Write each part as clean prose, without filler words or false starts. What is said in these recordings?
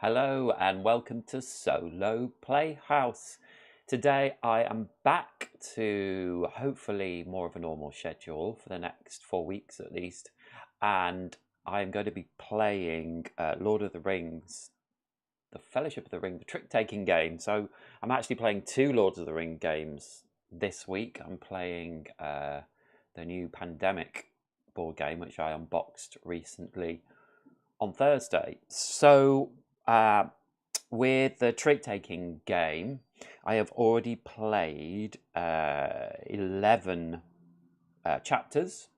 Hello and welcome to Solo Playhouse. Today I am back to hopefully more of a normal schedule for the next 4 weeks at least, and I am going to be playing Lord of the Rings, the Fellowship of the Ring, the trick-taking game. So I'm actually playing two Lords of the Ring games this week. I'm playing the new Pandemic board game, which I unboxed recently on Thursday. So with the trick-taking game, I have already played 11 chapters,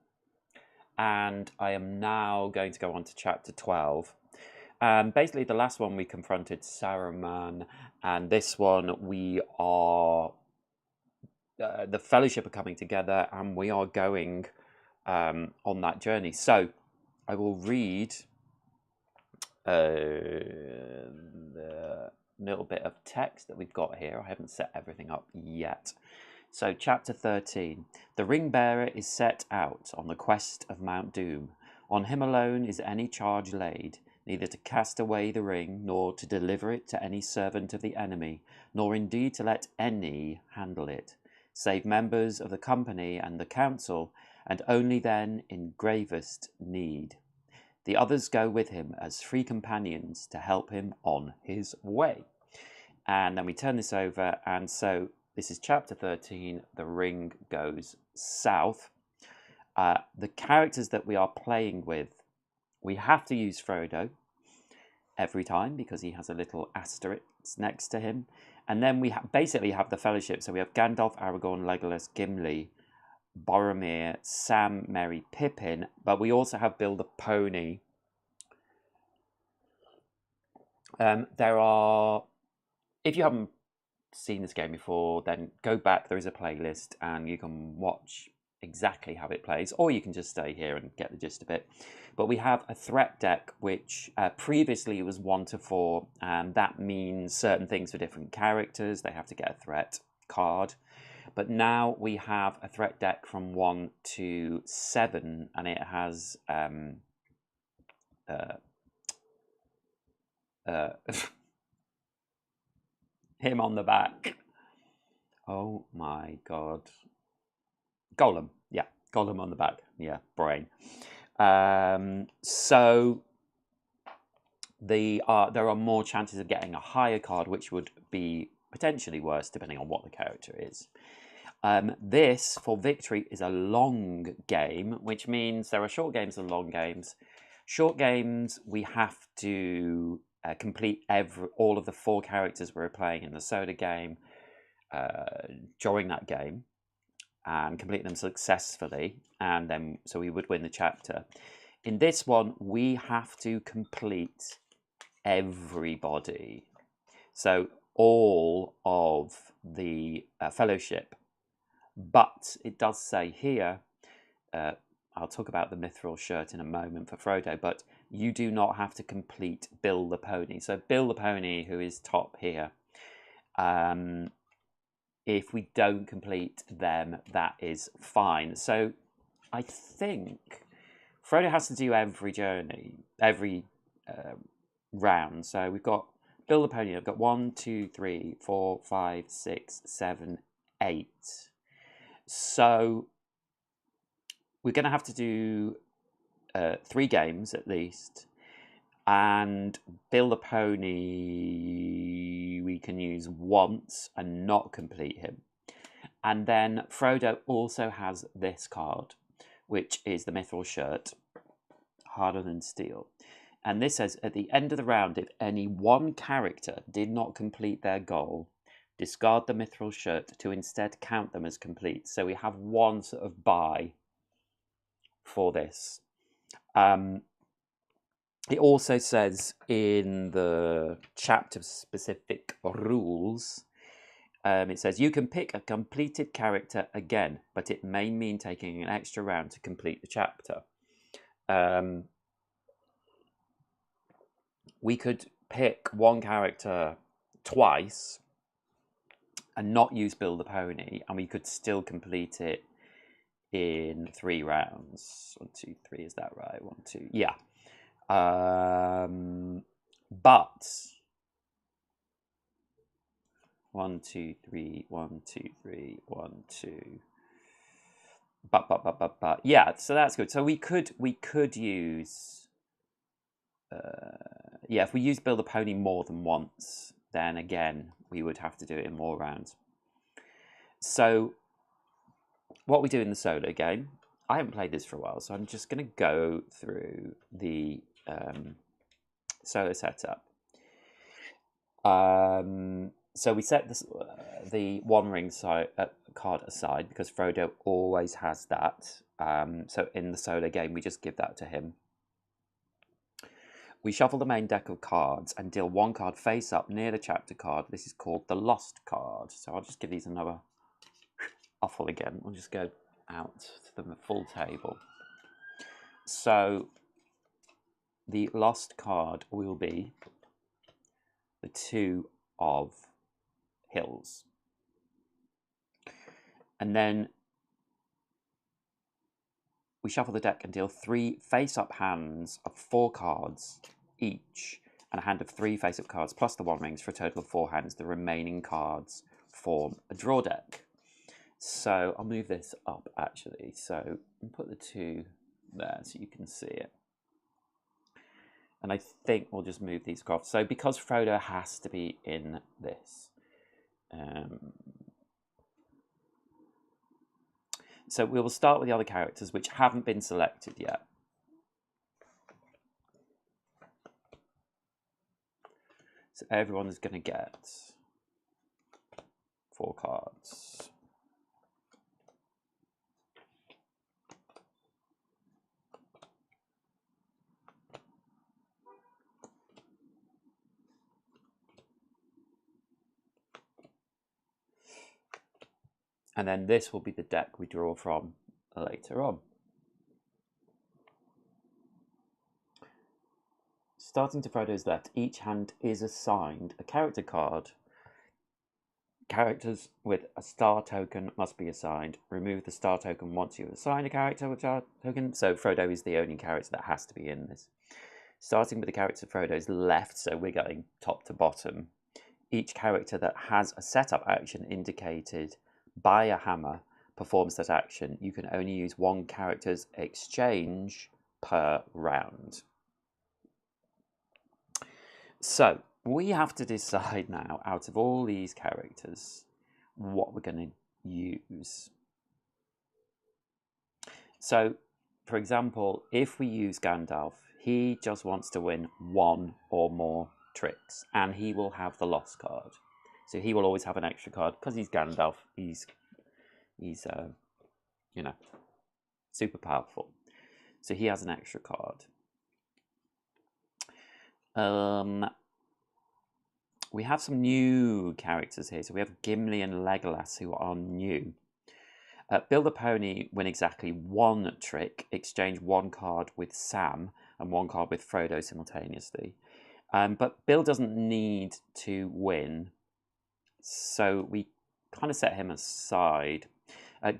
and I am now going to go on to chapter 12. Basically, the last one we confronted Saruman, and this one we are... the Fellowship are coming together, and we are going on that journey. So, I will read the little bit of text that we've got here. I haven't set everything up yet. So, chapter 13. The ring bearer is set out on the quest of Mount Doom. On him alone is any charge laid, neither to cast away the ring, nor to deliver it to any servant of the enemy, nor indeed to let any handle it, save members of the company and the council, and only then in gravest need. The others go with him as free companions to help him on his way. And then we turn this over, and so this is chapter 13, The Ring Goes South. The characters that we are playing with, we have to use Frodo every time because he has a little asterisk next to him. And then we basically have the Fellowship. So we have Gandalf, Aragorn, Legolas, Gimli, Boromir, Sam, Merry, Pippin, but we also have Bill the Pony. There are, if you haven't seen this game before, then go back, there is a playlist and you can watch exactly how it plays, or you can just stay here and get the gist of it. But we have a threat deck, which previously was 1 to 4, and that means certain things for different characters. They have to get a threat card. But now we have a threat deck from 1 to 7, and it has him on the back. Oh my god. Gollum. Yeah, Gollum on the back. Yeah, brain. So there are more chances of getting a higher card, which would be potentially worse depending on what the character is. This, for victory, is a long game, which means there are short games and long games. Short games, we have to complete all of the 4 characters we were playing in the soda game during that game and complete them successfully, and then so we would win the chapter. In this one, we have to complete everybody. So all of the Fellowship. But it does say here, I'll talk about the mithril shirt in a moment for Frodo, but you do not have to complete Bill the Pony. So Bill the Pony, who is top here, if we don't complete them, that is fine. So I think Frodo has to do every journey, every round. So we've got Bill the Pony. I've got 1, 2, 3, 4, 5, 6, 7, 8. So we're going to have to do 3 games at least. And Bill the Pony we can use once and not complete him. And then Frodo also has this card, which is the mithril shirt, harder than steel. And this says, at the end of the round, if any one character did not complete their goal, discard the mithril shirt to instead count them as complete. So we have one sort of buy for this. It also says in the chapter-specific rules, it says you can pick a completed character again, but it may mean taking an extra round to complete the chapter. We could pick one character twice and not use Bill the Pony, and we could still complete it in 3 rounds. 1, 2, 3, is that right? 1, 2, yeah. But 1, 2, 3, 1, 2, 3, 1, 2. Yeah, so that's good. So we could use, yeah, if we use Build a Pony more than once, then again, we would have to do it in more rounds. So what we do in the solo game, I haven't played this for a while, so I'm just going to go through the solo setup. So we set this, the One Ring card aside because Frodo always has that. So in the solo game, we just give that to him. We shuffle the main deck of cards and deal one card face up near the chapter card. This is called the Lost card. So I'll just give these another shuffle again. We'll just go out to the full table. So the Lost card will be the Two of Hills. And then we shuffle the deck and deal 3 face-up hands of 4 cards each, and a hand of 3 face-up cards plus the One Rings for a total of 4 hands. The remaining cards form a draw deck. So I'll move this up actually. So I'll put the 2 there so you can see it. And I think we'll just move these across. So because Frodo has to be in this. So we will start with the other characters which haven't been selected yet. So everyone is going to get 4 cards. And then this will be the deck we draw from later on. Starting to Frodo's left, each hand is assigned a character card. Characters with a star token must be assigned. Remove the star token once you assign a character with a star token. So Frodo is the only character that has to be in this. Starting with the character Frodo's left, so we're going top to bottom. Each character that has a setup action indicated by a hammer performs that action. You can only use one character's exchange per round. So we have to decide now, out of all these characters, what we're going to use. So, for example, if we use Gandalf, he just wants to win 1 or more tricks, and he will have the Lost card. So he will always have an extra card because he's Gandalf. He's you know, super powerful. So he has an extra card. We have some new characters here. So we have Gimli and Legolas who are new. Build a Pony, win exactly 1 trick, exchange 1 card with Sam and 1 card with Frodo simultaneously. But Bill doesn't need to win, so we kind of set him aside.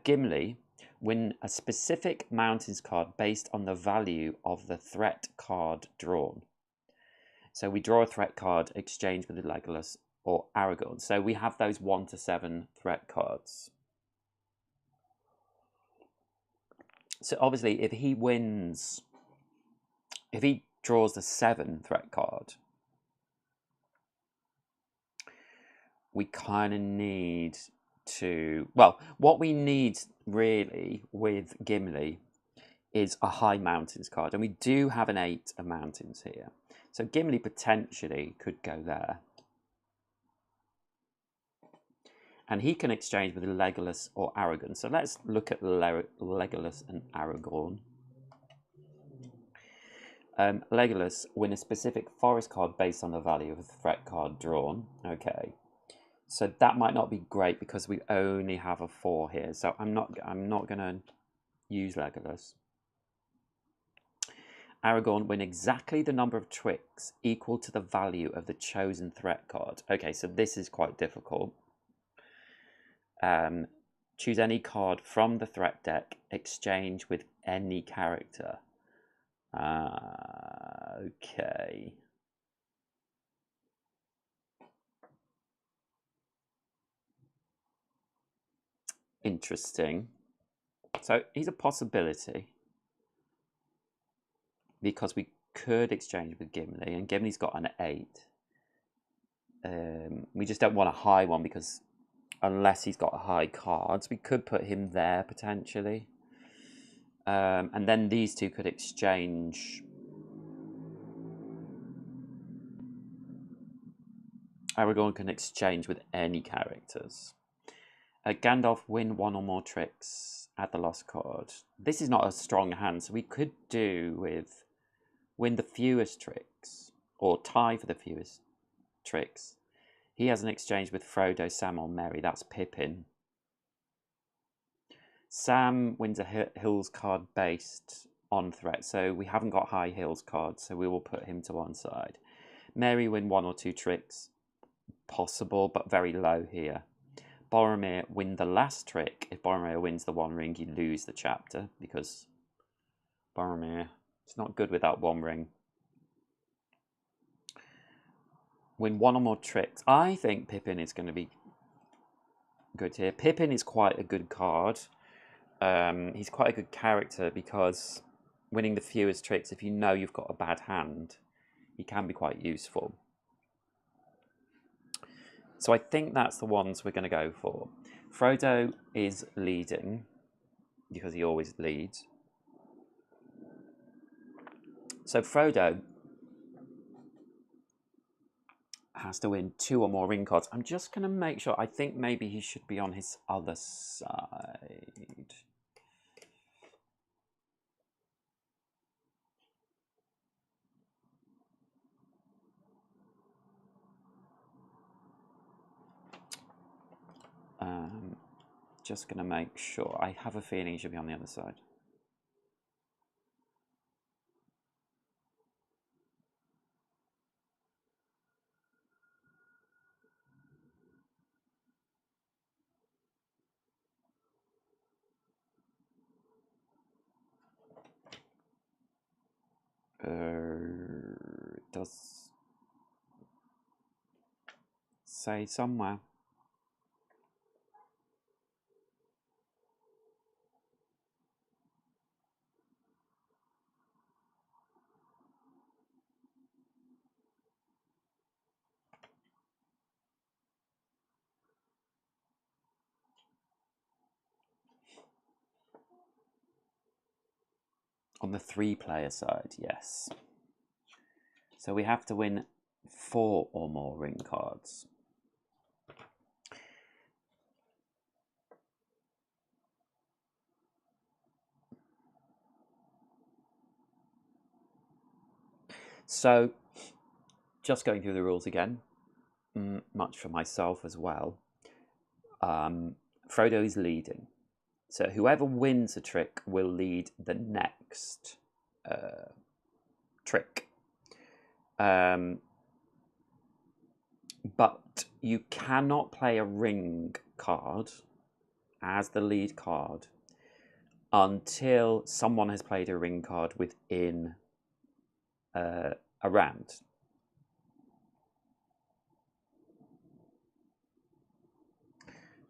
Gimli, win a specific Mountains card based on the value of the threat card drawn. So we draw a threat card, exchange with Legolas or Aragorn. So we have those 1 to 7 threat cards. So obviously, if he wins, if he draws the 7 threat card, we kind of need to, well, what we need really with Gimli is a high Mountains card, and we do have an 8 of Mountains here. So Gimli potentially could go there. And he can exchange with Legolas or Aragorn. So let's look at Legolas and Aragorn. Legolas, win a specific forest card based on the value of the threat card drawn. Okay. So that might not be great because we only have a 4 here. So I'm not going to use Legolas. Aragorn, win exactly the number of tricks equal to the value of the chosen threat card. Okay, so this is quite difficult. Choose any card from the threat deck, exchange with any character. Okay. interesting. So he's a possibility because we could exchange with Gimli, and Gimli's got an 8. We just don't want a high one because unless he's got high cards, we could put him there potentially. And then these two could exchange. Aragorn can exchange with any characters. Gandalf win 1 or more tricks at the lost card. This is not a strong hand, so we could do with win the fewest tricks or tie for the fewest tricks. He has an exchange with Frodo, Sam, or Merry. That's Pippin. Sam wins a Hills card based on threat, so we haven't got high Hills cards, so we will put him to one side. Merry win 1 or 2 tricks. Possible, but very low here. Boromir win the last trick. If Boromir wins the One Ring, you lose the chapter because Boromir is not good with that One Ring. Win 1 or more tricks. I think Pippin is going to be good here. Pippin is quite a good card. He's quite a good character because winning the fewest tricks, if you know you've got a bad hand, he can be quite useful. So I think that's the ones we're going to go for. Frodo is leading because he always leads. So Frodo has to win 2 or more ring cards. I'm just going to make sure. I think maybe he should be on his other side. Just going to make sure. I have a feeling he should be on the other side. It does say somewhere. On the 3-player side, yes. So we have to win 4 or more ring cards. So, just going through the rules again, much for myself as well. Frodo is leading. So whoever wins a trick will lead the next trick. But you cannot play a ring card as the lead card until someone has played a ring card within a round.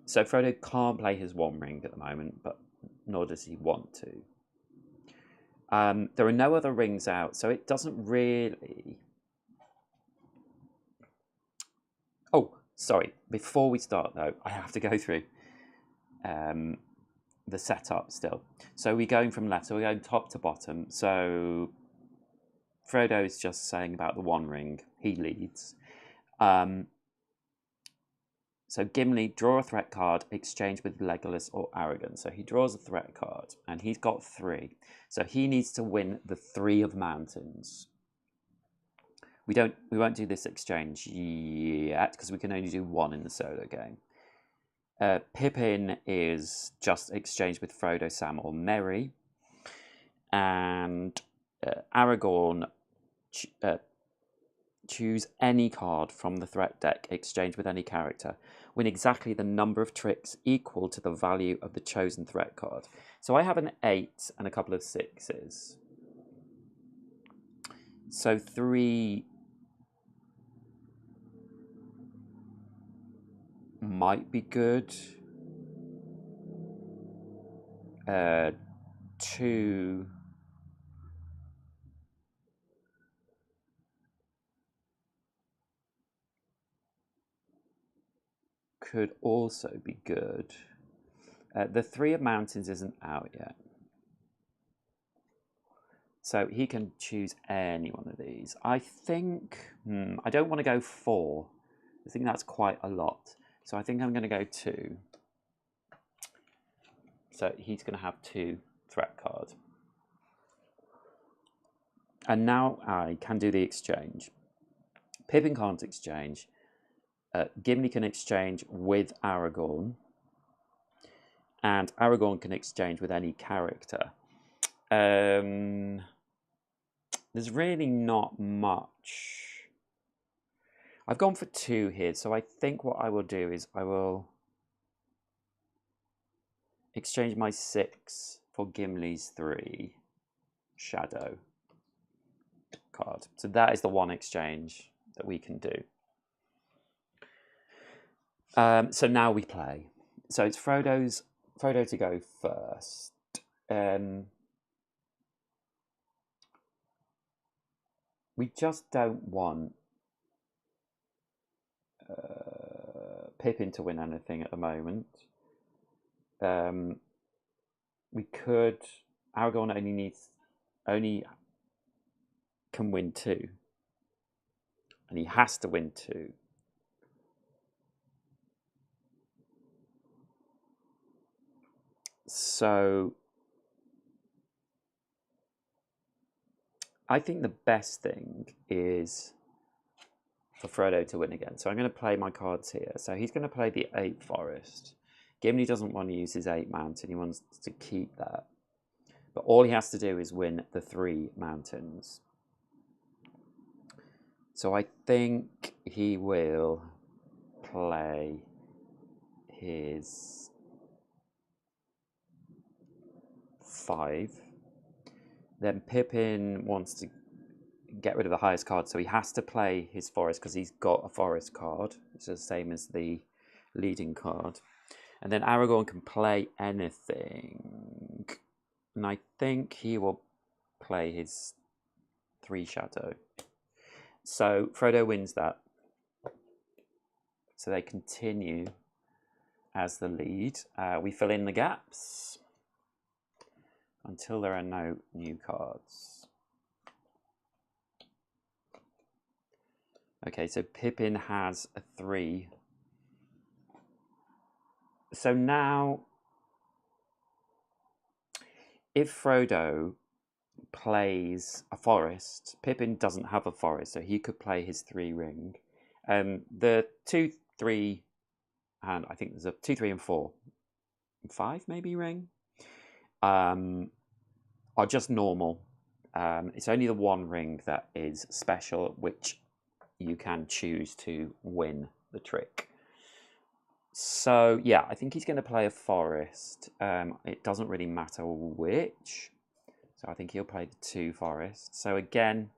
So Frodo can't play his One Ring at the moment, but nor does he want to. There are no other rings out, so it doesn't really... Oh, sorry. Before we start, though, I have to go through the setup still. So we're going from left, so we're going top to bottom. So Frodo is just saying about the One Ring. He leads. So Gimli, draw a threat card, exchange with Legolas or Aragorn. So he draws a threat card, and he's got 3. So he needs to win the 3 of Mountains. We won't do this exchange yet because we can only do 1 in the solo game. Pippin is just exchanged with Frodo, Sam, or Merry, and Aragorn. Choose any card from the threat deck, exchange with any character. Win exactly the number of tricks equal to the value of the chosen threat card. So I have an 8 and a couple of 6s. So 3 might be good. 2 could also be good. The 3 of mountains isn't out yet. So he can choose any one of these. I think, I don't want to go 4. I think that's quite a lot. So I think I'm going to go 2. So he's going to have 2 threat cards. And now I can do the exchange. Pippin can't exchange. Gimli can exchange with Aragorn. And Aragorn can exchange with any character. There's really not much. I've gone for 2 here, so I think what I will do is I will exchange my 6 for Gimli's 3 shadow card. So that is the one exchange that we can do. So now we play. So it's Frodo to go first. We just don't want Pippin to win anything at the moment. We could. Aragorn only can win 2, and he has to win 2. So I think the best thing is for Frodo to win again. So I'm going to play my cards here. So he's going to play the 8 forest. Gimli doesn't want to use his 8 mountain. He wants to keep that. But all he has to do is win the 3 mountains. So I think he will play his 5. Then Pippin wants to get rid of the highest card, so he has to play his forest because he's got a forest card, which is the same as the leading card. And then Aragorn can play anything. And I think he will play his 3 shadow. So Frodo wins that. So they continue as the lead. We fill in the gaps until there are no new cards. Okay, so Pippin has a 3. So now, if Frodo plays a forest, Pippin doesn't have a forest, so he could play his 3 ring. The 2, 3, and I think there's a 2, 3, and 4, 5 maybe ring, are just normal. It's only the 1 ring that is special, which you can choose to win the trick. So yeah, I think he's going to play a forest. It doesn't really matter which. So I think he'll play the 2 forests. So again,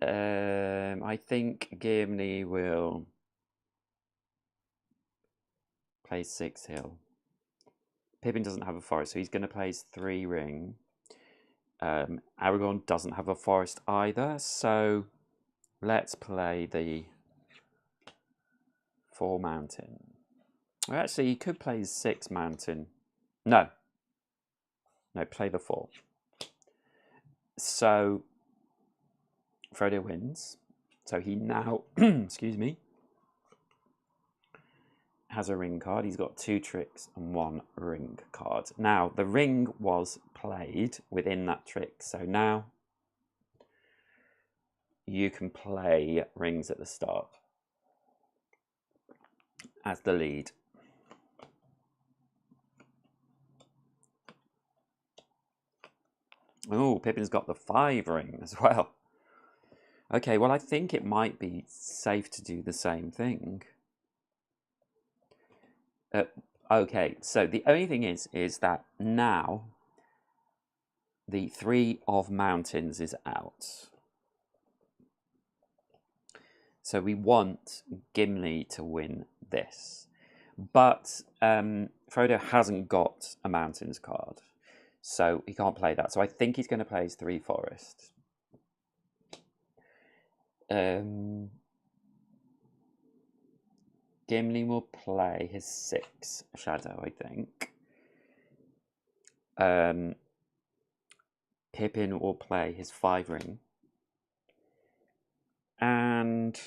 I think Gimli will play 6 hill. Pippin doesn't have a forest, so he's going to play his 3 ring. Aragorn doesn't have a forest either, so let's play the 4 mountain. Well, actually, he could play his 6 mountain. No, play the 4. So Frodo wins. So he now, excuse me, has a ring card. He's got 2 tricks and 1 ring card. Now, the ring was played within that trick. So now you can play rings at the start as the lead. Oh, Pippin's got the 5 ring as well. Okay, well, I think it might be safe to do the same thing. Okay, so the only thing is that now the 3 of mountains is out. So we want Gimli to win this. But Frodo hasn't got a mountains card, so he can't play that. So I think he's going to play his 3 forest. Gimli will play his 6 shadow, I think. Pippin will play his 5 ring. And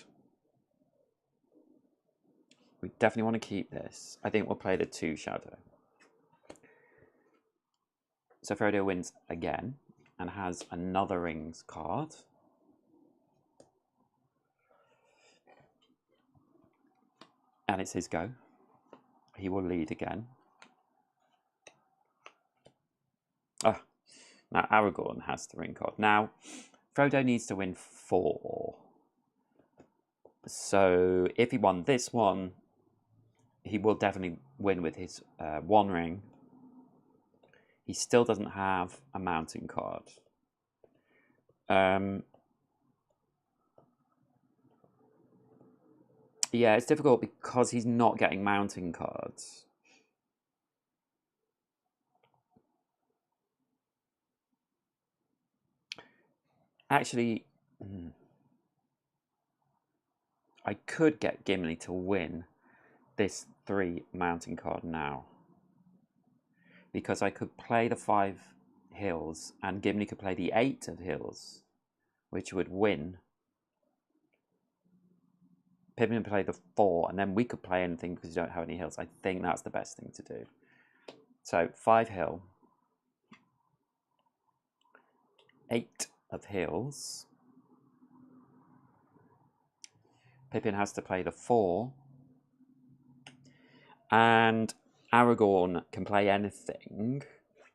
we definitely want to keep this. I think we'll play the 2 shadow. So Frodo wins again and has another rings card. And it's his go. He will lead again. Ah, now Aragorn has the ring card. Now, Frodo needs to win 4. So if he won this one, he will definitely win with his 1 ring. He still doesn't have a mountain card. Yeah, it's difficult because he's not getting mountain cards. Actually, I could get Gimli to win this 3 mountain card now. Because I could play the 5 hills and Gimli could play the 8 of hills, which would win. Pippin would play the 4, and then we could play anything because you don't have any hills. I think that's the best thing to do. So 5 hill, 8 of hills. Pippin has to play the 4. And Aragorn can play anything.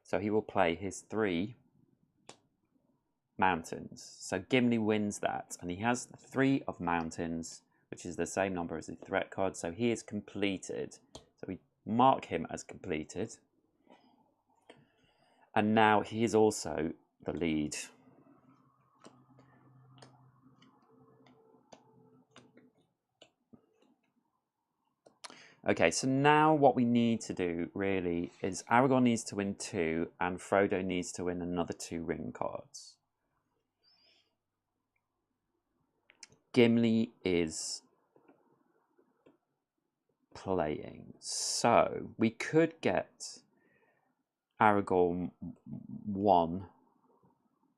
So he will play his 3 mountains. So Gimli wins that. And he has 3 of mountains, which is the same number as the threat card. So he is completed. So we mark him as completed. And now he is also the lead. Okay, so now what we need to do, really, is Aragorn needs to win 2, and Frodo needs to win another 2 ring cards. Gimli is playing. So, we could get Aragorn 1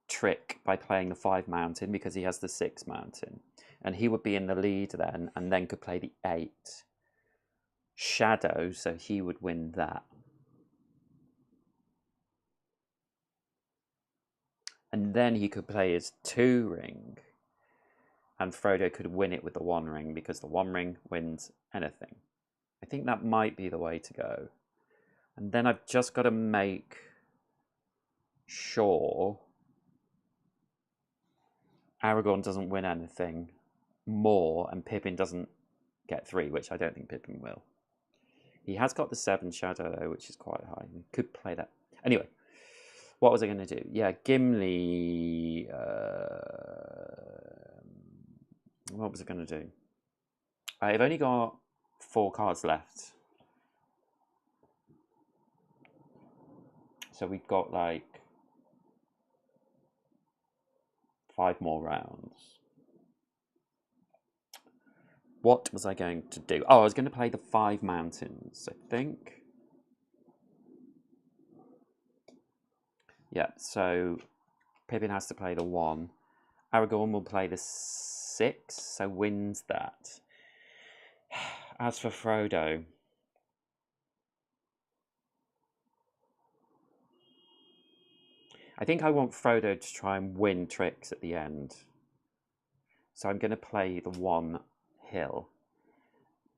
trick by playing the 5 mountain, because he has the 6 mountain. And he would be in the lead then, and then could play the 8 shadow, so he would win that. And then he could play his 2 ring, and Frodo could win it with the 1 ring, because the 1 ring wins anything. I think that might be the way to go. And then I've just got to make sure Aragorn doesn't win anything more, and Pippin doesn't get 3, which I don't think Pippin will. He has got the 7 shadow, though, which is quite high. He could play that. Anyway, what was I going to do? Yeah, Gimli... what was I going to do? I've only got 4 cards left. So we've got, like, 5 more rounds. What was I going to do? Oh, I was going to play the 5 mountains, I think. Yeah, so Pippin has to play the 1. Aragorn will play the 6, so wins that. As for Frodo, I think I want Frodo to try and win tricks at the end. So I'm going to play the 1 hill.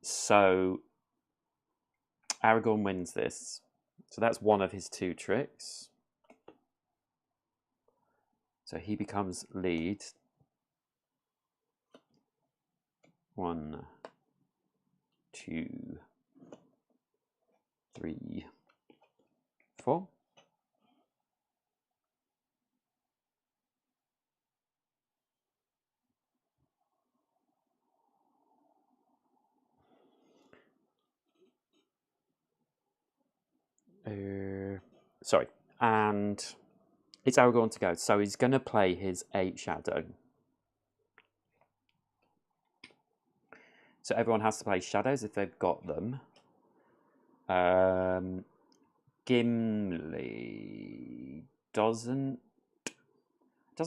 So Aragorn wins this. So that's one of his 2 tricks. So he becomes lead. 1, 2, 3, 4. Sorry. And it's Aragorn to go. So he's going to play his 8 shadow. So everyone has to play shadows if they've got them. Gimli doesn't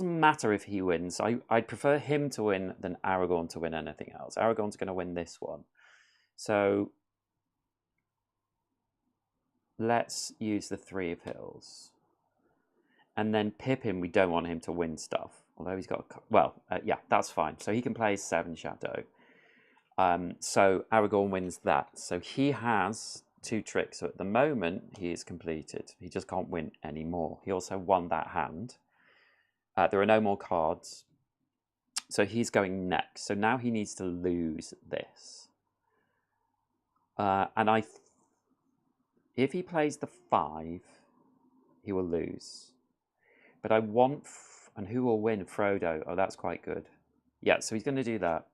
matter if he wins. I'd prefer him to win than Aragorn to win anything else. Aragorn's going to win this one. So let's use the 3 of Hills. And then Pippin, we don't want him to win stuff. Although he's got... yeah, that's fine. So he can play his 7 shadow. So Aragorn wins that. So he has 2 tricks. So at the moment, he is completed. He just can't win any more. He also won that hand. There are no more cards. So he's going next. So now he needs to lose this. And if he plays the 5, he will lose. But I want... and who will win? Frodo. Oh, that's quite good. Yeah, so he's going to do that.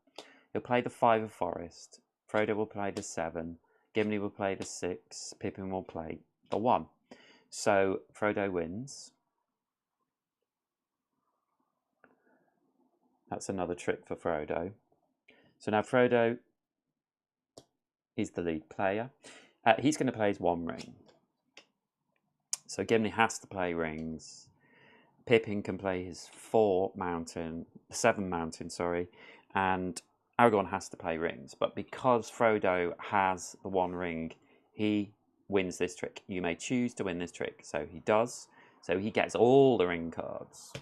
He'll play the 5 of Forest. Frodo will play the 7. Gimli will play the 6. Pippin will play the 1. So Frodo wins. That's another trick for Frodo. So now Frodo is the lead player. He's going to play his 1 ring. So Gimli has to play rings. Pippin can play his 7 mountain, sorry. And Aragorn has to play rings. But because Frodo has the 1 ring, he wins this trick. You may choose to win this trick. So he does. So he gets all the ring cards.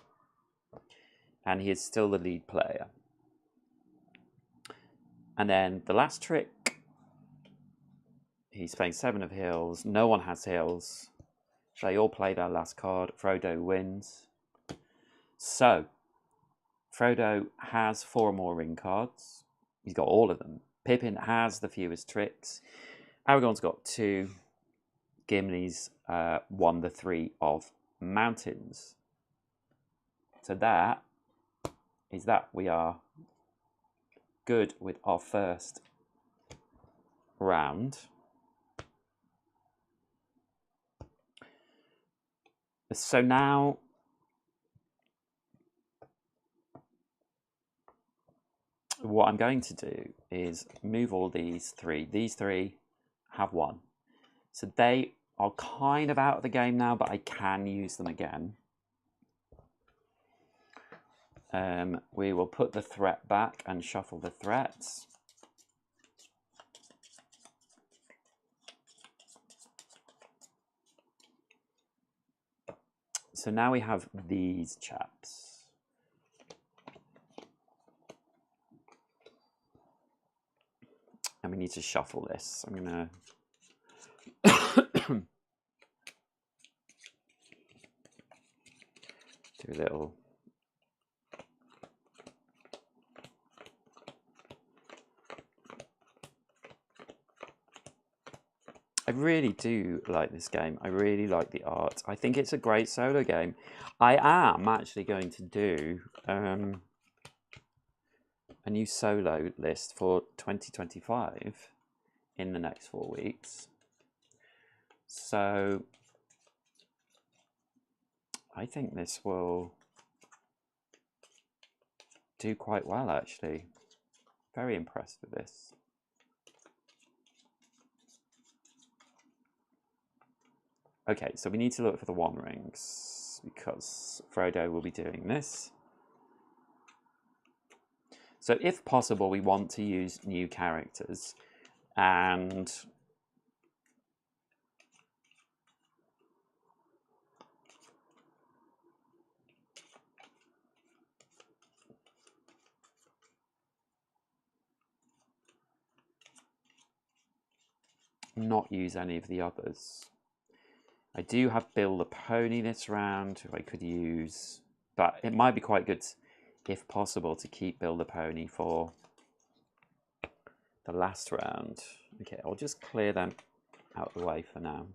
And he is still the lead player. And then the last trick, he's playing 7 of Hills. No one has Hills. They all play their last card. Frodo wins. So, Frodo has 4 more ring cards. He's got all of them. Pippin has the fewest tricks. Aragorn's got 2. Gimli's won the 3 of mountains. So that is that. We are good with our first round. So now what I'm going to do is move all these 3. These 3 have 1. So they are kind of out of the game now, but I can use them again. We will put the threat back and shuffle the threats. So now we have these chaps. And we need to shuffle this. I'm going to do a little... I really do like this game. I really like the art. I think it's a great solo game. I am actually going to do a new solo list for 2025 in the next 4 weeks. So I think this will do quite well, actually. Very impressed with this. Okay, so we need to look for the 1 rings because Frodo will be doing this. So if possible, we want to use new characters and not use any of the others. I do have Bill the Pony this round, who I could use, but it might be quite good, if possible, to keep Bill the Pony for the last round. Okay, I'll just clear them out of the way for now.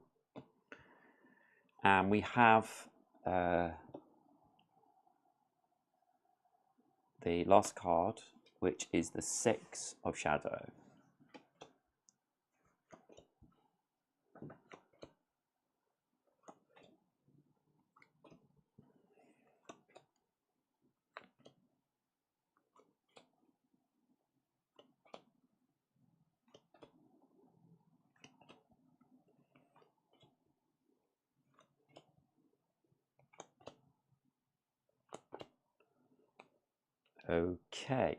And we have the last card, which is the 6 of Shadow. Okay.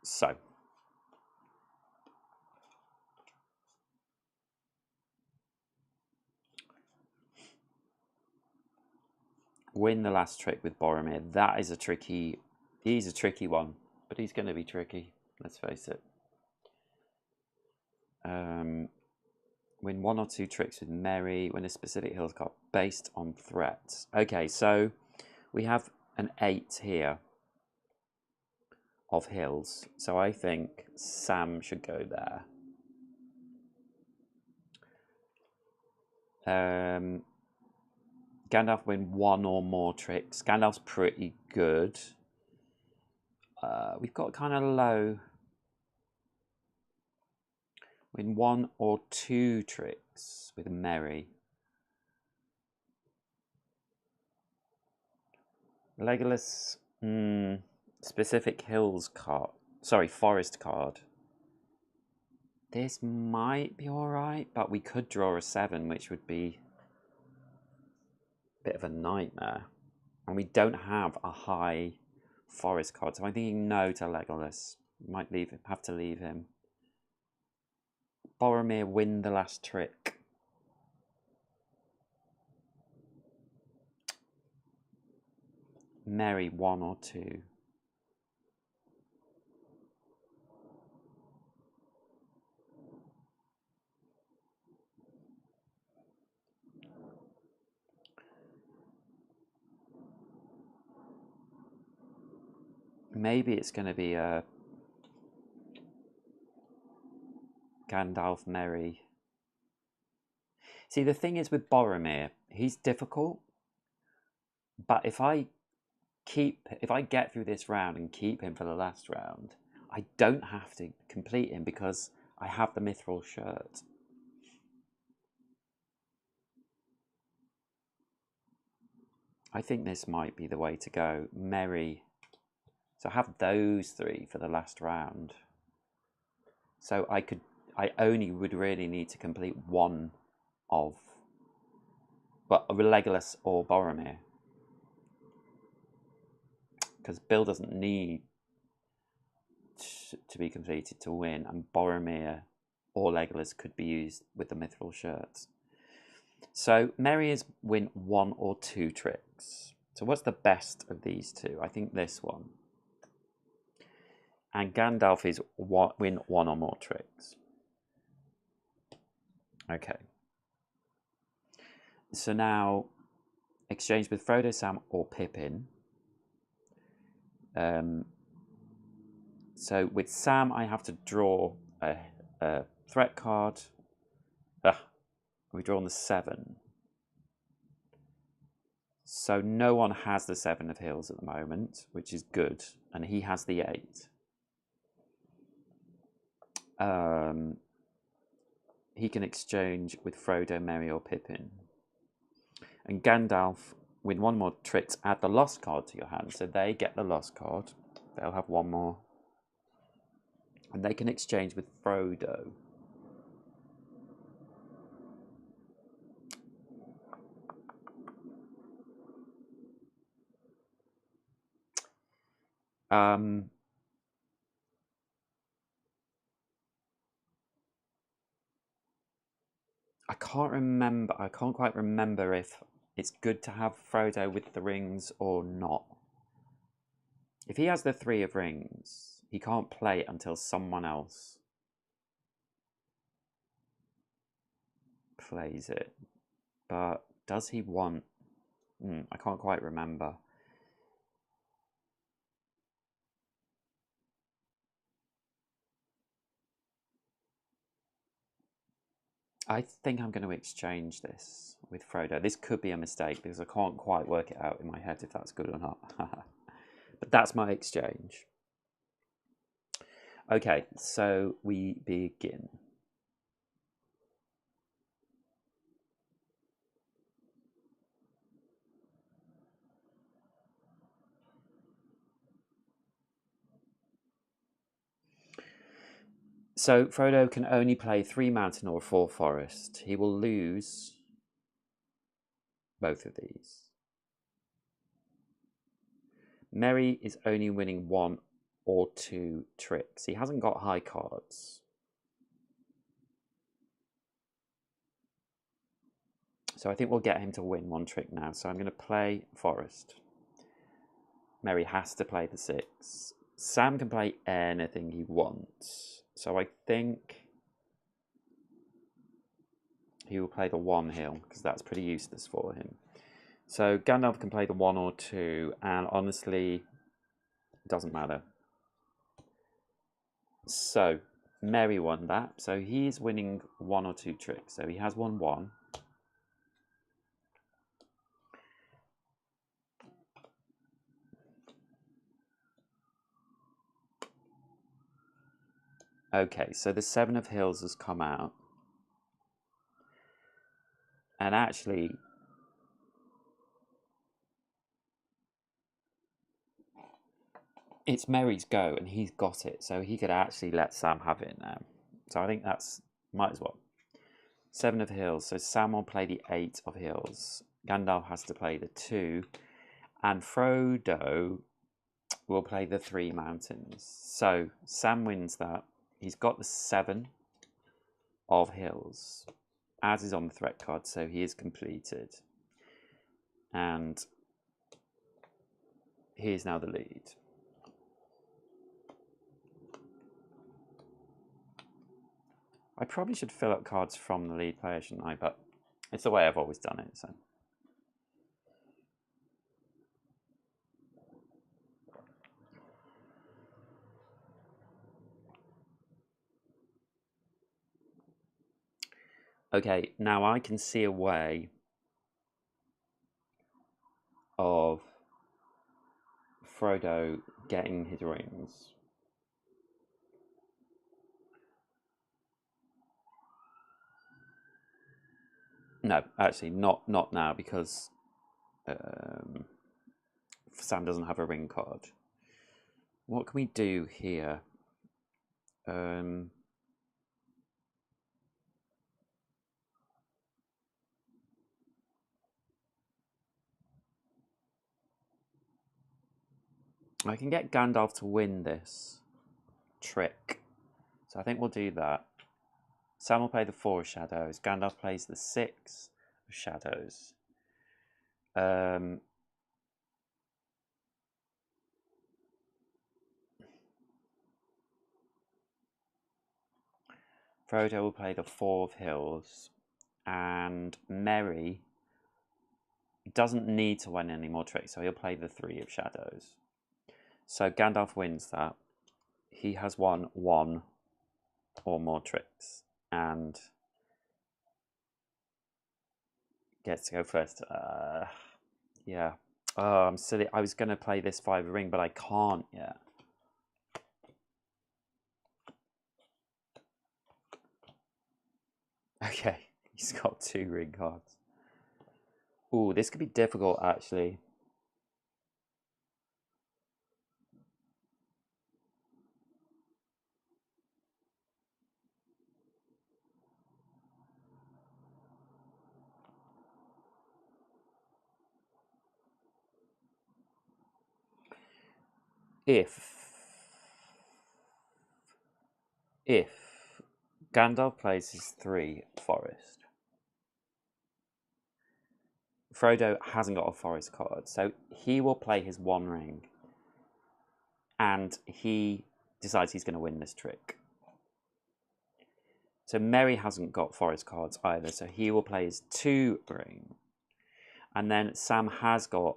So, win the last trick with Boromir. That is a tricky... He's a tricky one, but he's going to be tricky. Let's face it. Win 1 or 2 tricks with Merry. Win a specific hills card based on threats. Okay, so we have an 8 here of hills. So I think Sam should go there. Gandalf win 1 or more tricks. Gandalf's pretty good. We've got kind of low. Win 1 or 2 tricks with Merry. Legolas, specific hills card. Sorry, forest card. This might be alright, but we could draw a 7, which would be a bit of a nightmare. And we don't have a high forest card, so I'm thinking no to Legolas. Might have to leave him. Boromir win the last trick. Merry 1 or 2. Maybe it's going to be a Gandalf Merry. See, the thing is with Boromir, he's difficult. But if I get through this round and keep him for the last round, I don't have to complete him because I have the mithril shirt. I think this might be the way to go. Merry. So I have those 3 for the last round. So I only would really need to complete 1 of, but Legolas or Boromir. Because Bill doesn't need to be completed to win, and Boromir or Legolas could be used with the mithril shirts. So Merry is win 1 or 2 tricks. So what's the best of these 2? I think this one. And Gandalf is win 1 or more tricks. Okay. So now, exchange with Frodo, Sam, or Pippin. So with Sam, I have to draw a threat card. We've drawn the 7. So no one has the 7 of hills at the moment, which is good. And he has the 8. He can exchange with Frodo, Merry, or Pippin. And Gandalf, with 1 more tricks, add the lost card to your hand. So they get the lost card. They'll have 1 more. And they can exchange with Frodo. I can't quite remember if it's good to have Frodo with the rings or not. If he has the 3 of rings, he can't play it until someone else plays it. But does he want... I can't quite remember. I think I'm going to exchange this with Frodo. This could be a mistake because I can't quite work it out in my head if that's good or not. But that's my exchange. Okay, so we begin. So Frodo can only play 3 mountain or 4 forest. He will lose both of these. Merry is only winning 1 or 2 tricks. He hasn't got high cards. So I think we'll get him to win 1 trick now. So I'm going to play Forest. Merry has to play the 6. Sam can play anything he wants. So I think he will play the 1 hill, because that's pretty useless for him. So Gandalf can play the 1 or 2, and honestly, it doesn't matter. So Merry won that. So he's winning 1 or 2 tricks. So he has won 1. Okay, so the 7 of Hills has come out. And actually, it's Merry's go, and he's got it. So he could actually let Sam have it now. So I think that's, might as well. 7 of Hills. So Sam will play the 8 of Hills. Gandalf has to play the 2. And Frodo will play the 3 mountains. So Sam wins that. He's got the 7 of Hills, as is on the threat card, so he is completed. And he is now the lead. I probably should fill up cards from the lead player, shouldn't I? But it's the way I've always done it, so. Okay, now I can see a way of Frodo getting his rings. No, actually, not now, because Sam doesn't have a ring card. What can we do here? I can get Gandalf to win this trick. So I think we'll do that. Sam will play the 4 of shadows. Gandalf plays the 6 of shadows. Frodo will play the 4 of hills. And Merry doesn't need to win any more tricks, so he'll play the 3 of shadows. So Gandalf wins that. He has won 1 or more tricks and gets to go first. Yeah. Oh, I'm silly. I was going to play this 5 ring, but I can't yet. Okay, he's got 2 ring cards. Ooh, this could be difficult, actually. If Gandalf plays his 3 forest, Frodo hasn't got a forest card, so he will play his 1 ring, and he decides he's going to win this trick. So Merry hasn't got forest cards either, so he will play his 2 ring. And then Sam has got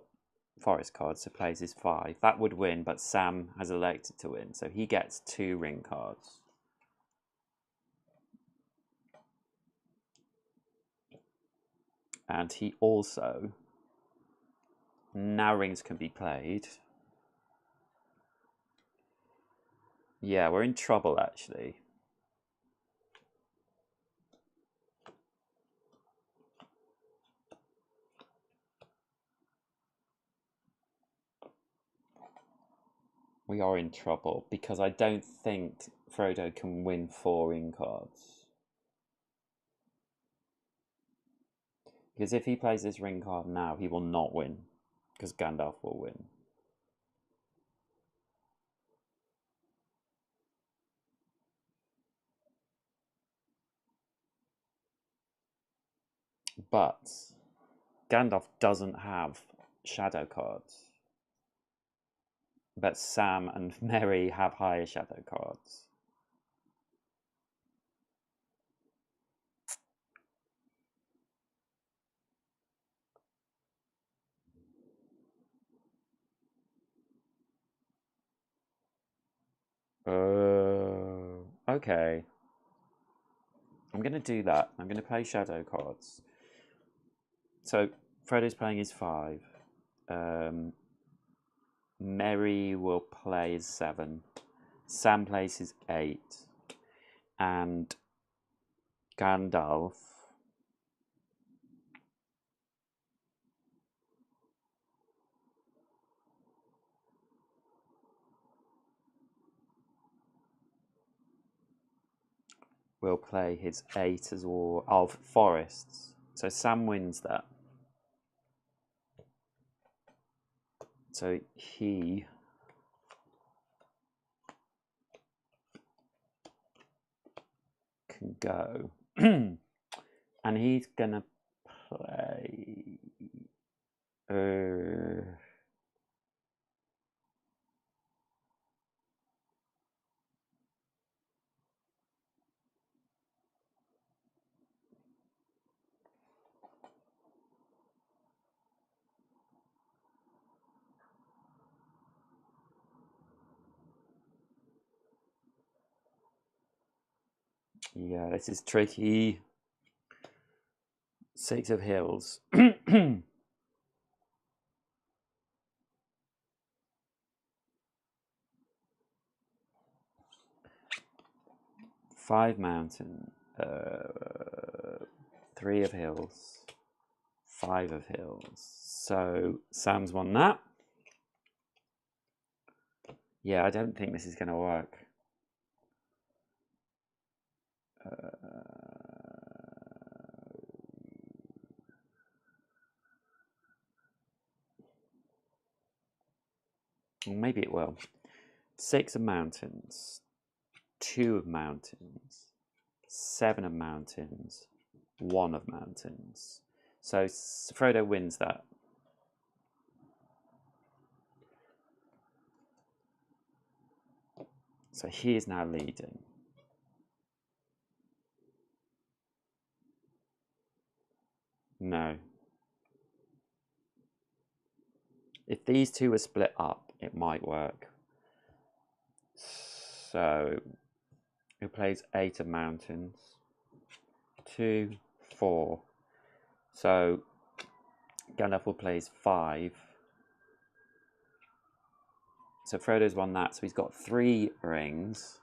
forest cards, so plays his 5. That would win, but Sam has elected to win, so he gets 2 ring cards. And he also, now rings can be played. Yeah, we're in trouble, actually. We are in trouble, because I don't think Frodo can win 4 ring cards. Because if he plays this ring card now, he will not win. Because Gandalf will win. But Gandalf doesn't have shadow cards. But Sam and Merry have higher shadow cards. Okay. I'm going to do that. I'm going to play shadow cards. So Frodo's playing his 5. Merry will play his 7. Sam plays his 8. And Gandalf will play his 8 as well of forests. So Sam wins that. So he can go. And he's going to play... yeah, this is tricky. 6 of hills. 5 mountain. 3 of hills. 5 of hills. So Sam's won that. Yeah, I don't think this is going to work. Maybe it will. 6 of mountains. 2 of mountains. 7 of mountains. 1 of mountains. So Frodo wins that. So he is now leading. No. If these two are split up, it might work. So, who plays 8 of mountains? 2, 4. So, Gandalf will plays 5. So Frodo's won that, so he's got 3 rings.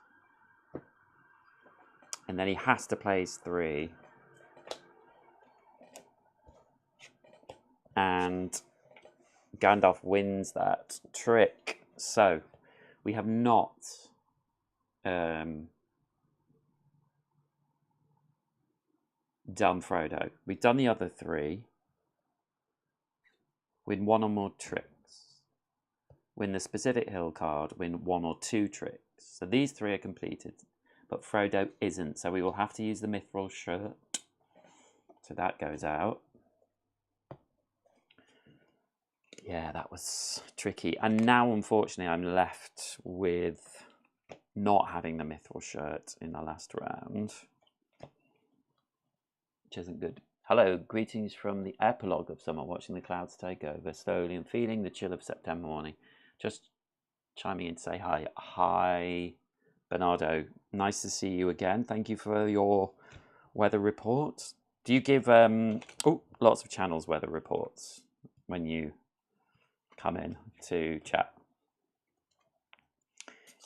And then he has to place 3. And Gandalf wins that trick. So, we have not done Frodo. We've done the other 3. Win 1 or more tricks. Win the specific hill card. Win 1 or 2 tricks. So these 3 are completed. But Frodo isn't. So we will have to use the mithril shirt. So that goes out. Yeah, that was tricky. And now, unfortunately, I'm left with not having the mithril shirt in the last round, which isn't good. Hello, greetings from the epilogue of summer, watching the clouds take over slowly and feeling the chill of September morning. Just chiming in to say hi. Hi, Bernardo. Nice to see you again. Thank you for your weather report. Do you give lots of channels weather reports when you come in to chat?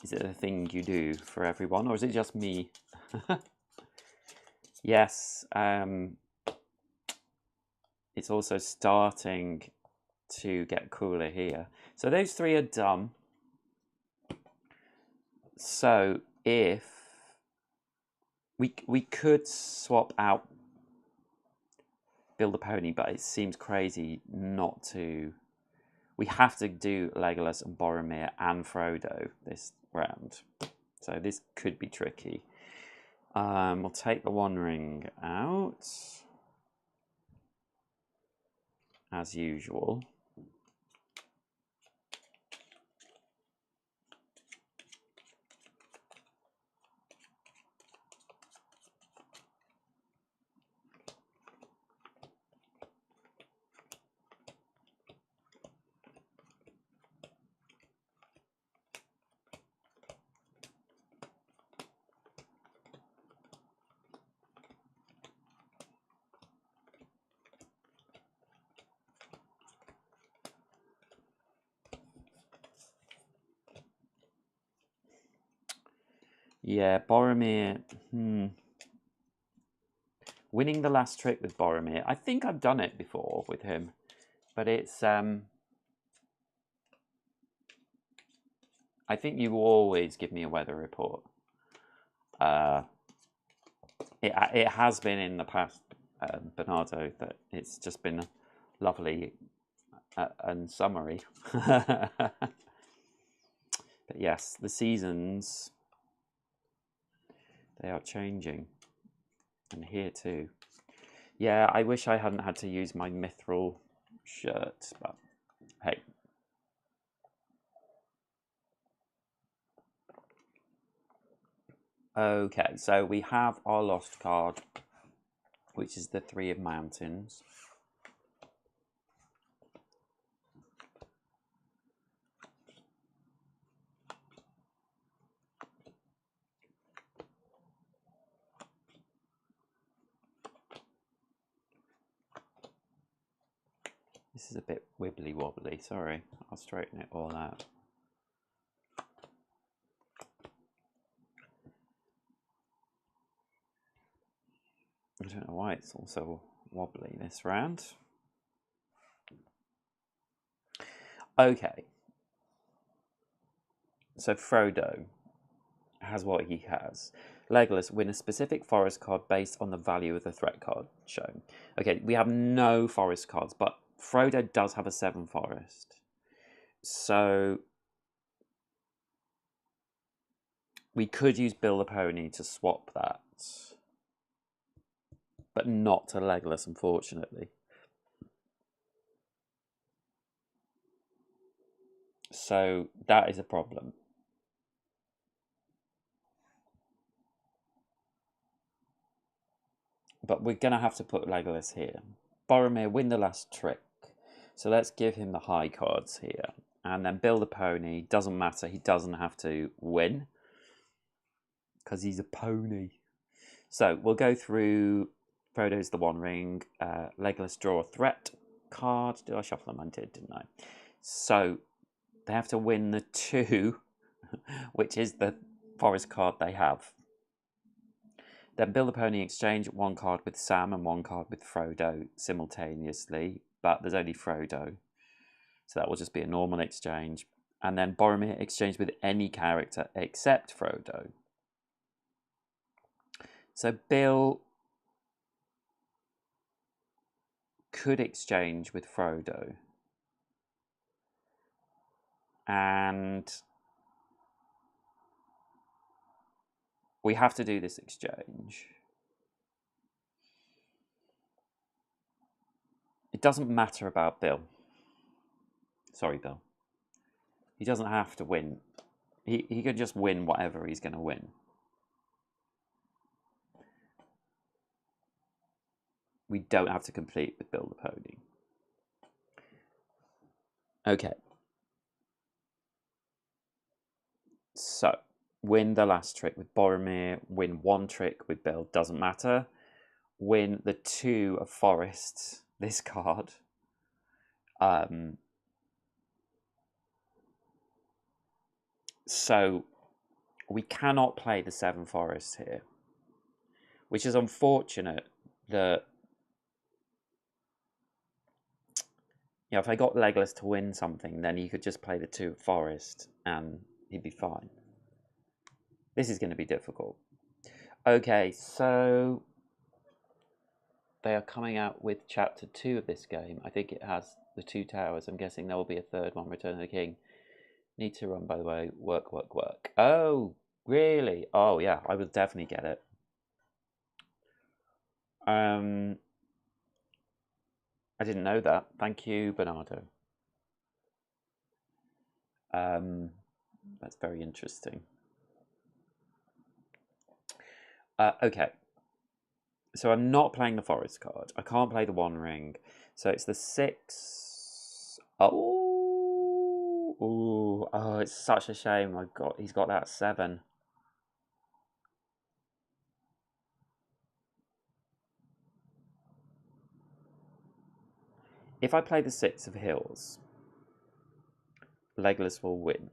Is it a thing you do for everyone, or is it just me? Yes, it's also starting to get cooler here. So those 3 are done. So if we could swap out build a pony, but it seems crazy not to. We have to do Legolas and Boromir and Frodo this round. So this could be tricky. We'll take the One Ring out, as usual. Yeah, Boromir. Winning the last trick with Boromir. I think I've done it before with him, but it's I think you always give me a weather report. It has been in the past, Bernardo, that it's just been lovely and summery. But yes, the seasons, they are changing, and here too. Yeah, I wish I hadn't had to use my mithril shirt, but hey. Okay, so we have our lost card, which is the Three of Mountains. This is a bit wibbly wobbly, sorry. I'll straighten it all out. I don't know why it's also wobbly this round. Okay. So Frodo has what he has. Legolas, win a specific forest card based on the value of the threat card shown. Okay, we have no forest cards, but Frodo does have a 7 forest. So we could use Bill the Pony to swap that. But not to Legolas, unfortunately. So that is a problem. But we're going to have to put Legolas here. Boromir, win the last trick. So let's give him the high cards here. And then Bill the Pony, doesn't matter, he doesn't have to win. Because he's a pony. So we'll go through Frodo's the One Ring. Legolas, draw a threat card. Did I shuffle them? I did, didn't I? So they have to win the 2, which is the forest card they have. Then Bill the Pony exchange 1 card with Sam and 1 card with Frodo simultaneously, but there's only Frodo. So that will just be a normal exchange. And then Boromir exchange with any character except Frodo. So Bill could exchange with Frodo. And we have to do this exchange. It doesn't matter about Bill. Sorry, Bill. He doesn't have to win. He could just win whatever he's going to win. We don't have to complete with Bill the Pony. Okay. So, win the last trick with Boromir, win 1 trick with Bill, doesn't matter. Win the 2 of Forest, this card. So, we cannot play the 7 Forest here. Which is unfortunate that... You know, if I got Legolas to win something, then he could just play the 2 Forest and he'd be fine. This is going to be difficult. Okay, so they are coming out with chapter 2 of this game. I think it has the 2 towers. I'm guessing there will be a third one, Return of the King. Need to run, by the way. Work, work, work. Oh, really? Oh, yeah, I will definitely get it. I didn't know that. Thank you, Bernardo. That's very interesting. Okay. So I'm not playing the forest card. I can't play the one ring. So it's the 6. Oh, ooh, oh, it's such a shame. He's got that 7. If I play the 6 of Hills, Legolas will win.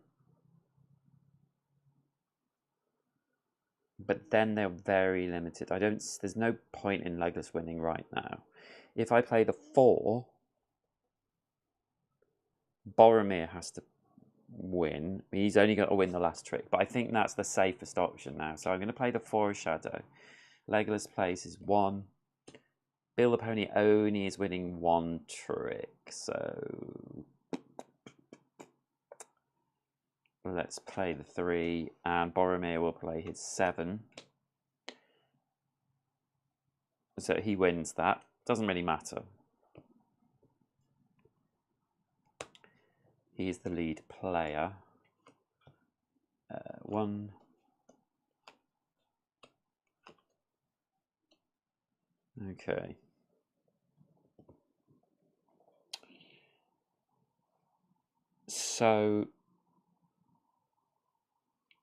But then they're very limited. There's no point in Legolas winning right now. If I play the 4, Boromir has to win. He's only going to win the last trick, but I think that's the safest option now. So I'm going to play the 4 of Shadow. Legolas plays his 1. Bill the Pony only is winning 1 trick, so let's play the 3, and Boromir will play his 7. So he wins that. Doesn't really matter. He's the lead player. 1. Okay. So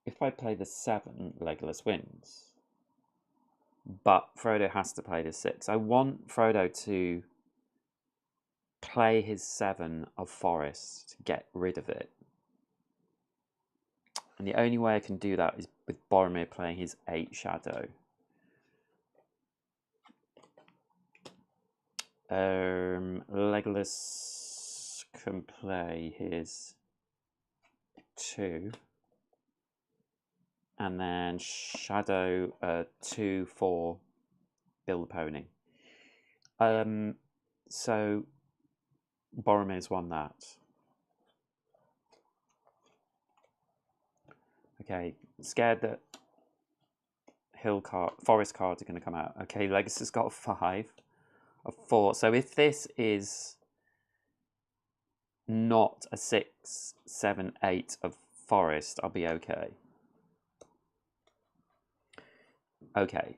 if I play the 7, Legolas wins. But Frodo has to play the 6. I want Frodo to play his 7 of Forest to get rid of it. And the only way I can do that is with Boromir playing his 8 Shadow. Legolas can play his 2. And then Shadow 2 for Bill the Pony. So Boromir's won that. Okay, scared that forest cards are going to come out. Okay, Legolas has got a 5, a 4. So if this is not a 6, 7, 8 of forest, I'll be okay. Okay.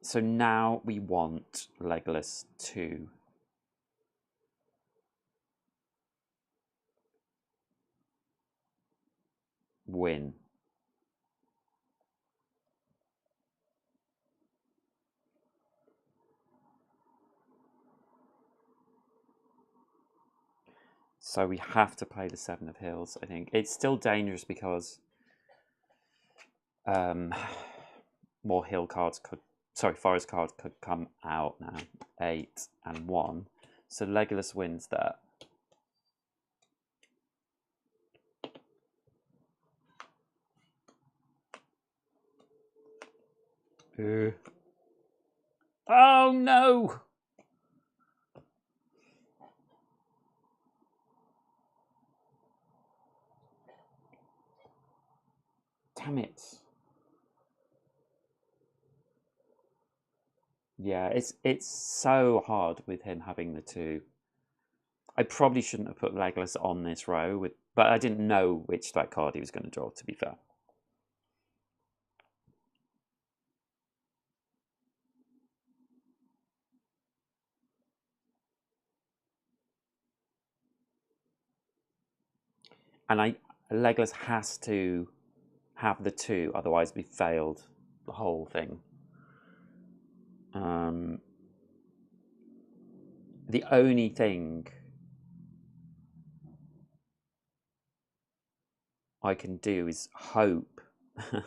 So now we want Legolas to win. So we have to play the 7 of Hills, I think. It's still dangerous because more hill cards forest cards could come out now. 8 and 1. So Legolas wins that. Oh no! Damn it. Yeah, it's so hard with him having the 2. I probably shouldn't have put Legolas on this row, but I didn't know which strike card he was going to draw, to be fair. And Legolas has to have the 2, otherwise we failed the whole thing. The only thing I can do is hope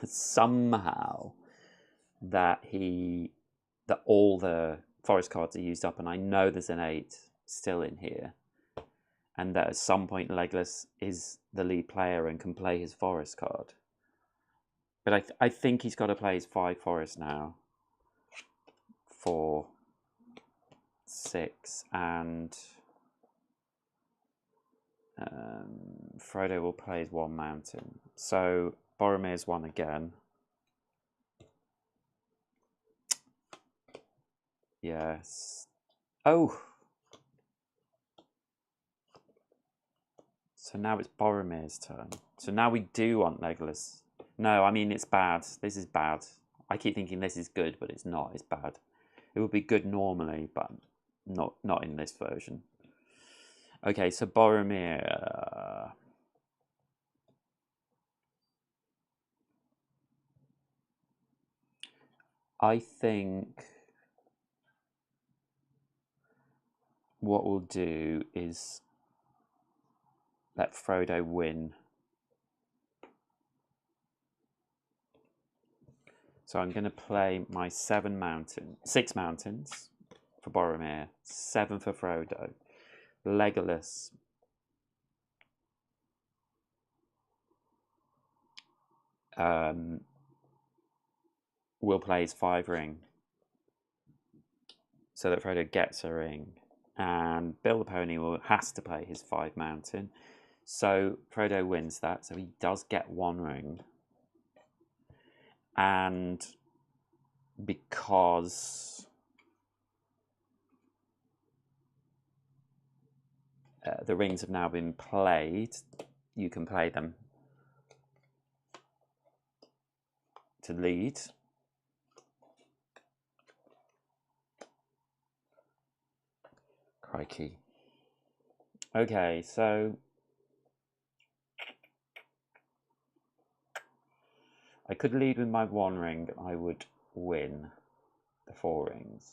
somehow that all the forest cards are used up, and I know there's an 8 still in here, and that at some point Legolas is the lead player and can play his forest card. But I think he's got to play his 5 forest now for 6, and Frodo will play his 1 mountain. So Boromir's 1 again. Yes. Oh! So now it's Boromir's turn. So now we do want Legolas. No, I mean, it's bad. This is bad. I keep thinking this is good, but it's not. It's bad. It would be good normally, but not in this version. Okay, so Boromir. I think what we'll do is let Frodo win. So I'm going to play my 6 mountains for Boromir, 7 for Frodo. Legolas. Will play his 5 ring so that Frodo gets a ring. And Bill the Pony has to play his 5 mountain. So Frodo wins that, so he does get 1 ring. And because the rings have now been played, you can play them to lead. Crikey. Okay, so I could lead with my 1 ring. I would win the 4 rings.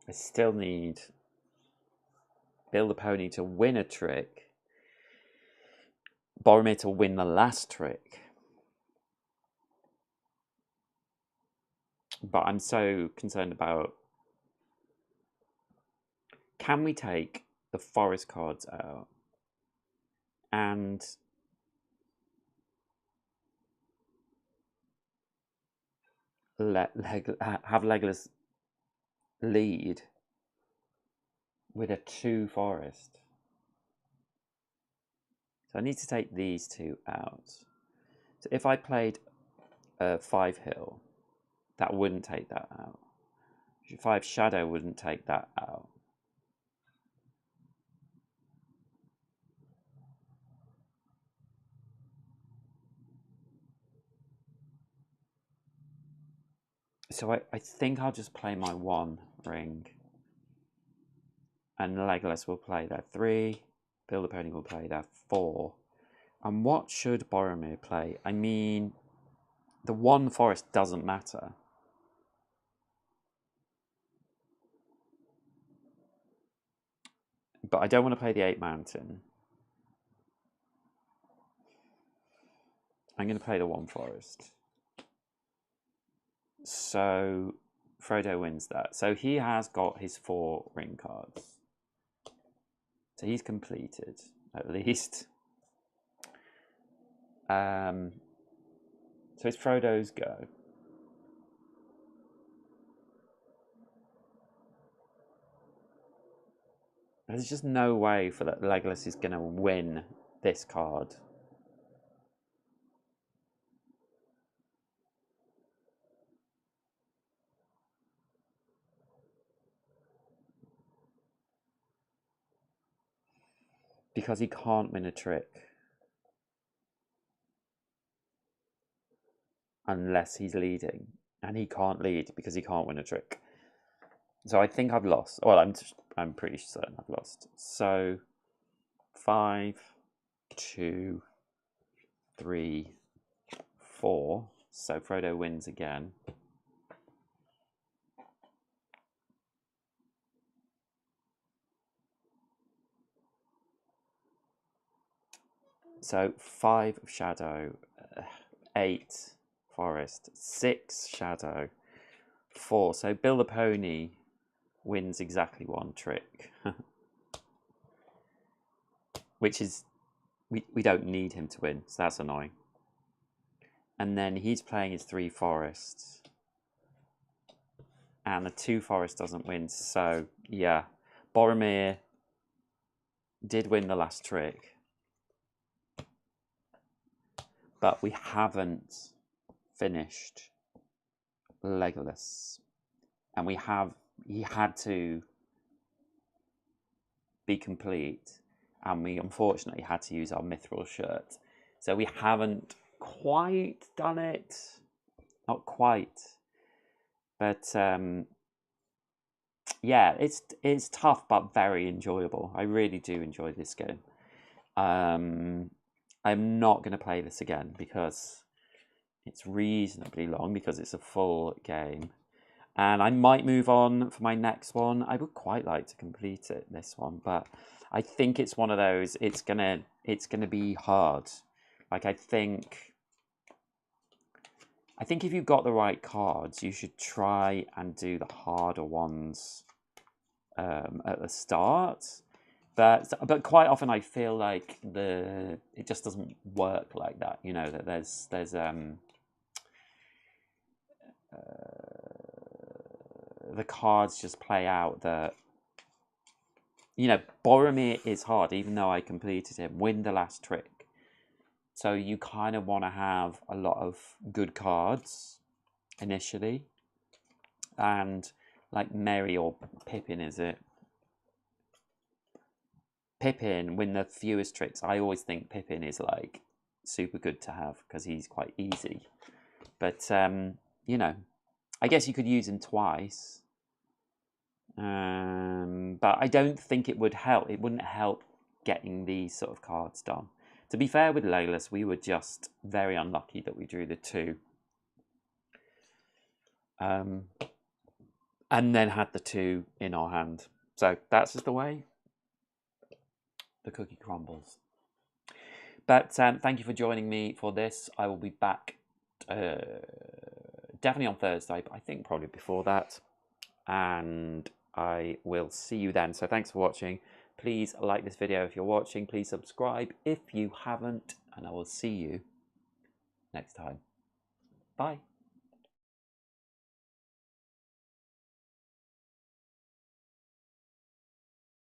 I still need Bill the Pony to win a trick, Boromir to win the last trick. But I'm so concerned about, can we take the forest cards out and have Legolas lead with a 2 forest? So I need to take these 2 out. So if I played 5 hill, that wouldn't take that out. 5 shadow wouldn't take that out. So I think I'll just play my 1 ring. And Legolas will play their 3. Bill the Pony will play their 4. And what should Boromir play? I mean, the 1 forest doesn't matter. But I don't want to play the 8 mountain. I'm going to play the 1 forest. So Frodo wins that. So he has got his 4 ring cards. So he's completed, at least. So it's Frodo's go. There's just no way for that Legolas is going to win this card. Because he can't win a trick. Unless he's leading. And he can't lead because he can't win a trick. So I think I've lost. Well, I'm pretty certain I've lost. So 5, 2, 3, 4. So Frodo wins again. So 5 of shadow, 8 forest, 6 shadow, 4. So Bill the Pony wins exactly 1 trick. Which is, we don't need him to win, so that's annoying. And then he's playing his 3 forests. and the 2 forest doesn't win. So yeah, Boromir did win the last trick, but we haven't finished Legolas, and he had to be complete, and we unfortunately had to use our mithril shirt, so we haven't quite done it. Not quite, but yeah, it's tough but very enjoyable. I really do enjoy this game. I'm not going to play this again because it's reasonably long, because it's a full game, and I might move on for my next one. I would quite like to complete it, this one, but I think it's one of those. It's gonna be hard. Like, I think if you've got the right cards, you should try and do the harder ones at the start. But quite often I feel like it just doesn't work like that. You know, that there's the cards just play out that, you know, Boromir is hard, even though I completed him. Win the last trick. So you kind of want to have a lot of good cards initially. And like Merry or Pippin, is it? Pippin, win the fewest tricks. I always think Pippin is like super good to have because he's quite easy. But, you know, I guess you could use him twice. But I don't think it would help. It wouldn't help getting these sort of cards done. To be fair with Legolas, we were just very unlucky that we drew the 2. And then had the 2 in our hand. So that's just the way the cookie crumbles. But thank you for joining me for this. I will be back definitely on Thursday, but I think probably before that. And I will see you then. So thanks for watching. Please like this video if you're watching. Please subscribe if you haven't. And I will see you next time. Bye.